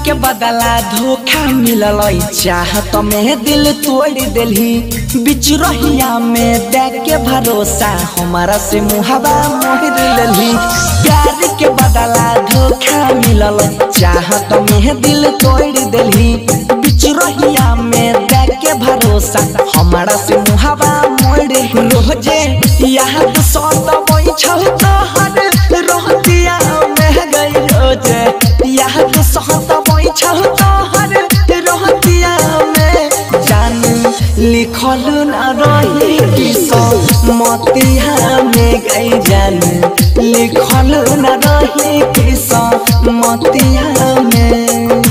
के बदला धोखा मिलल चाहत में दिल तोड़ दिलही बिच रहिया में देख के भरोसा हमारा से मुहावा मोह दिलही। प्यार के बदला धोखा मिलल चाहत में दिल तोड़ दिलही बिच रहिया में देख के भरोसा हमारा से मुहावा मोड़ रोजे याद सत बोई छौ तोहर रहतिया में गई रोजे याद सत बोई छौ तोहर रहतिया में जान लिखल न रही किस्मतिया में गई जान लिखल न रही किस्मतिया में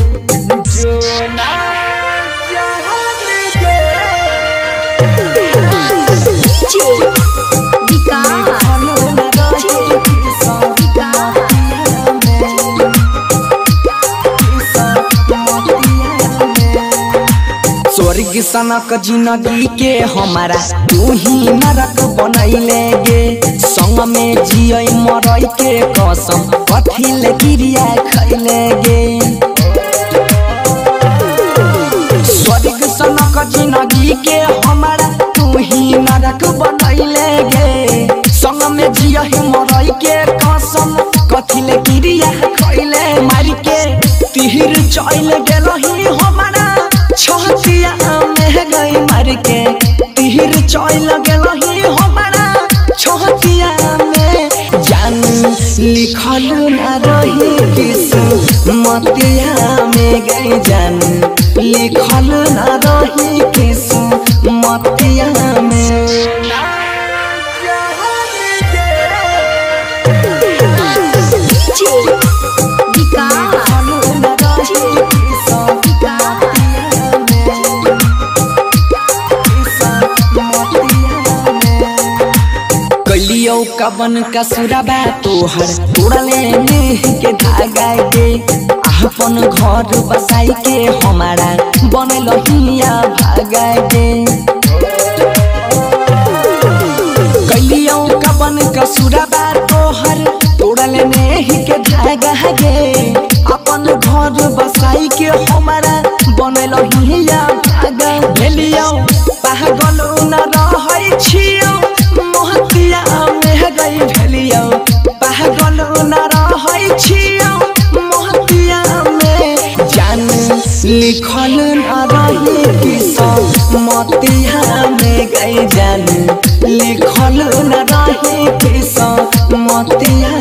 स्वर्ग सनक जिंदगी के हमारा तू ही नरक बनैले गे संग में जिय मरई के कसम कथिल क्रिया खैले गे। स्वर्ग सनक जिंदगी के हमारा तू ही नरक बनैले गे संग में जिय मरई के कसम कथिल क्रिया खैले मार के तीर चल गेलही हमारा छतिया में गई मार के तीर चल गेलही हमारा छतिया में जान लिखल न रही किस्मतिया में गई जान लिखल न रही किस्मतिया में। कबन का सुराबा तोहर तोड़ले नेह के धागा गे अपन घर बसाई के हमारा बनल हिया भागा गे। कलियो कबन का सुराबा तोहर तोड़ले नेह के धागा गे अपन घर बसाई के हमारा बनल हिया भागा भेलियो पागल न रहै छियो मोहतिया में गई भेलियो पागल न रहै छियो मोहतिया में जान लिखल न रही किस्मतिया में गई जान लिखल न रही किस्मतिया